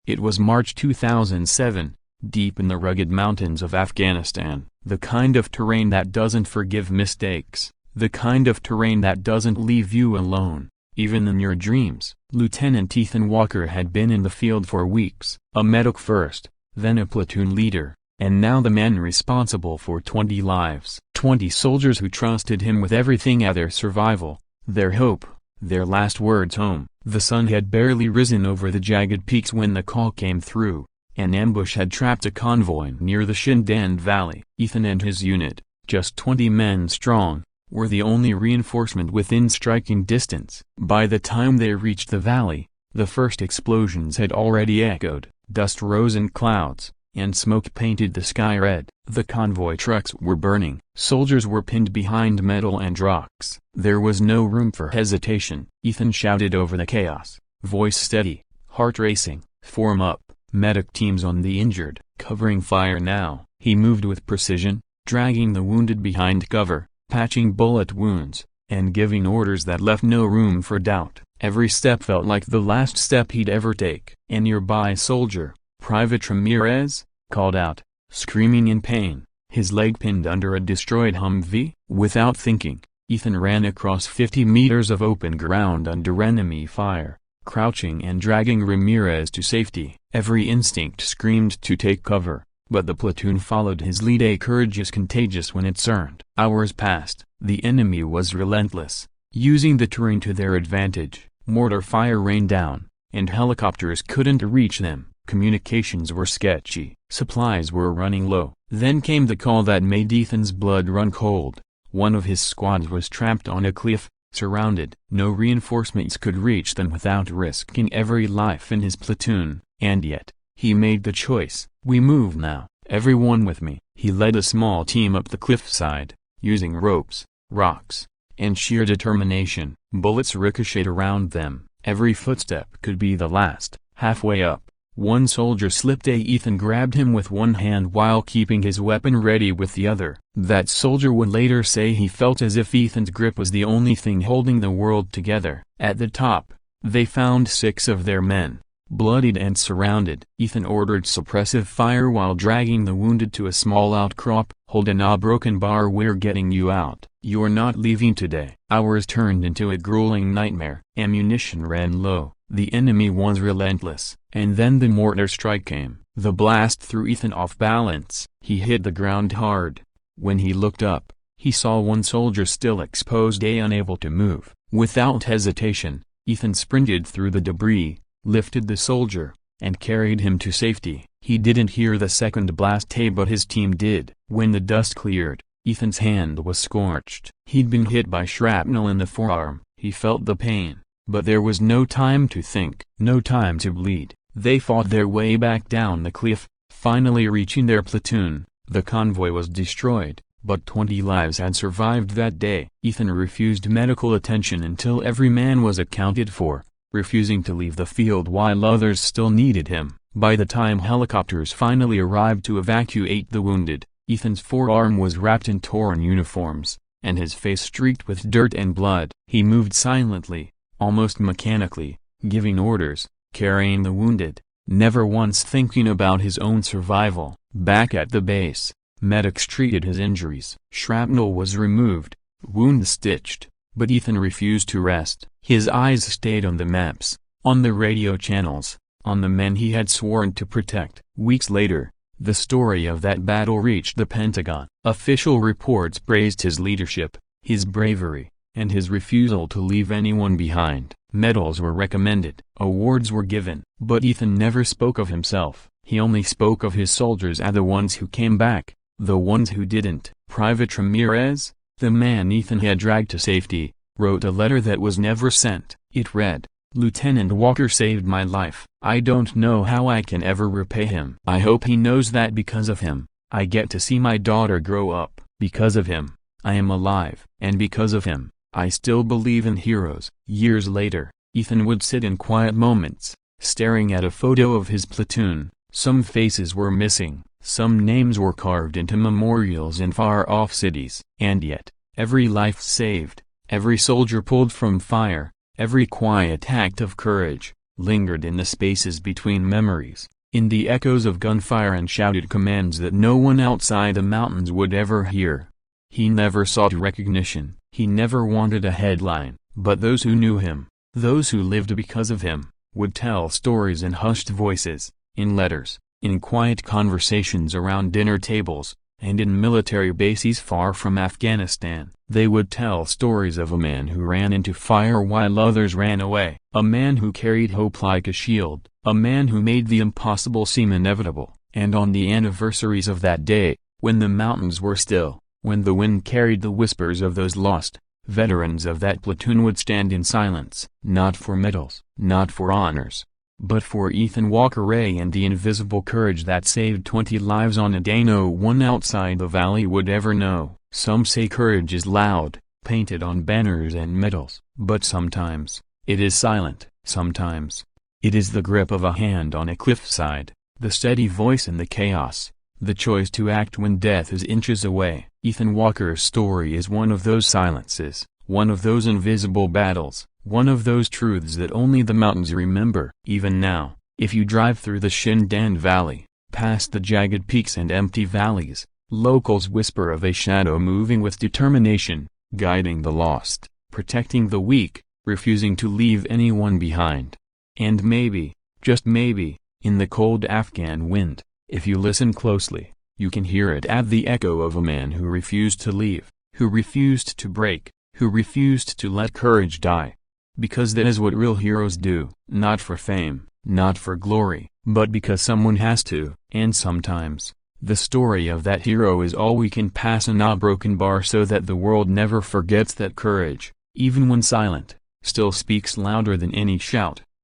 It was March 2007, deep in the rugged mountains of Afghanistan, the kind of terrain that doesn't forgive mistakes, the kind of terrain that doesn't leave you alone, even in your dreams. Lieutenant Ethan Walker had been in the field for weeks, a medic first, then a platoon leader, and now the man responsible for 20 lives. 20 soldiers who trusted him with everything at their survival, their hope, their last words home. The sun had barely risen over the jagged peaks when the call came through. An ambush had trapped a convoy near the Shindan Valley. Ethan and his unit, just 20 men strong, were the only reinforcement within striking distance. By the time they reached the valley, the first explosions had already echoed, dust rose in clouds, and smoke painted the sky red. The convoy trucks were burning. Soldiers were pinned behind metal and rocks. There was no room for hesitation. Ethan shouted over the chaos, voice steady, heart racing, "Form up, medic teams on the injured, covering fire now." He moved with precision, dragging the wounded behind cover, patching bullet wounds, and giving orders that left no room for doubt. Every step felt like the last step he'd ever take. A nearby soldier, Private Ramirez, called out, screaming in pain, his leg pinned under a destroyed Humvee. Without thinking, Ethan ran across 50 meters of open ground under enemy fire, crouching and dragging Ramirez to safety. Every instinct screamed to take cover, but the platoon followed his lead. A courage is contagious when it's earned. Hours passed. The enemy was relentless, using the terrain to their advantage. Mortar fire rained down, and helicopters couldn't reach them. Communications were sketchy. Supplies were running low. Then came the call that made Ethan's blood run cold. One of his squads was trapped on a cliff, surrounded. No reinforcements could reach them without risking every life in his platoon, and yet, he made the choice. "We move now, everyone with me." He led a small team up the cliffside, using ropes, rocks, and sheer determination. Bullets ricocheted around them. Every footstep could be the last. Halfway up, one soldier slipped. Ethan grabbed him with one hand while keeping his weapon ready with the other. That soldier would later say he felt as if Ethan's grip was the only thing holding the world together. At the top, they found 6 of their men, bloodied and surrounded. Ethan ordered suppressive fire while dragging the wounded to a small outcrop. "Hold on a broken bar, we're getting you out. You're not leaving today." Hours turned into a grueling nightmare. Ammunition ran low. The enemy was relentless. And then the mortar strike came. The blast threw Ethan off balance. He hit the ground hard. When he looked up, he saw one soldier still exposed, unable to move. Without hesitation, Ethan sprinted through the debris, lifted the soldier, and carried him to safety. He didn't hear the second blast, but his team did. When the dust cleared, Ethan's hand was scorched. He'd been hit by shrapnel in the forearm. He felt the pain, but there was no time to think, no time to bleed. They fought their way back down the cliff, finally reaching their platoon. The convoy was destroyed, but 20 lives had survived that day. Ethan refused medical attention until every man was accounted for, refusing to leave the field while others still needed him. By the time helicopters finally arrived to evacuate the wounded, Ethan's forearm was wrapped in torn uniforms, and his face streaked with dirt and blood. He moved silently, almost mechanically, giving orders, carrying the wounded, never once thinking about his own survival. Back at the base, medics treated his injuries. Shrapnel was removed, wounds stitched, but Ethan refused to rest. His eyes stayed on the maps, on the radio channels, on the men he had sworn to protect. Weeks later, the story of that battle reached the Pentagon. Official reports praised his leadership, his bravery, and his refusal to leave anyone behind. Medals were recommended, awards were given. But Ethan never spoke of himself. He only spoke of his soldiers as the ones who came back, the ones who didn't. Private Ramirez, the man Ethan had dragged to safety, wrote a letter that was never sent. It read, "Lieutenant Walker saved my life. I don't know how I can ever repay him. I hope he knows that because of him, I get to see my daughter grow up. Because of him, I am alive. And because of him, I still believe in heroes." Years later, Ethan would sit in quiet moments, staring at a photo of his platoon. Some faces were missing, some names were carved into memorials in far-off cities. And yet, every life saved, every soldier pulled from fire, every quiet act of courage, lingered in the spaces between memories, in the echoes of gunfire and shouted commands that no one outside the mountains would ever hear. He never sought recognition, he never wanted a headline, but those who knew him, those who lived because of him, would tell stories in hushed voices, in letters, in quiet conversations around dinner tables, and in military bases far from Afghanistan. They would tell stories of a man who ran into fire while others ran away, a man who carried hope like a shield, a man who made the impossible seem inevitable. And on the anniversaries of that day, when the mountains were still, when the wind carried the whispers of those lost, veterans of that platoon would stand in silence, not for medals, not for honors, but for Ethan Walker Ray and the invisible courage that saved 20 lives on a day no one outside the valley would ever know. Some say courage is loud, painted on banners and medals, but sometimes, it is silent. Sometimes, it is the grip of a hand on a cliffside, the steady voice in the chaos, the choice to act when death is inches away. Ethan Walker's story is one of those silences, one of those invisible battles, one of those truths that only the mountains remember. Even now, if you drive through the Shindan Valley, past the jagged peaks and empty valleys, locals whisper of a shadow moving with determination, guiding the lost, protecting the weak, refusing to leave anyone behind. And maybe, just maybe, in the cold Afghan wind, if you listen closely, you can hear it at the echo of a man who refused to leave, who refused to break, who refused to let courage die. Because that is what real heroes do, not for fame, not for glory, but because someone has to. And sometimes, the story of that hero is all we can pass in a broken bar so that the world never forgets that courage, even when silent, still speaks louder than any shout.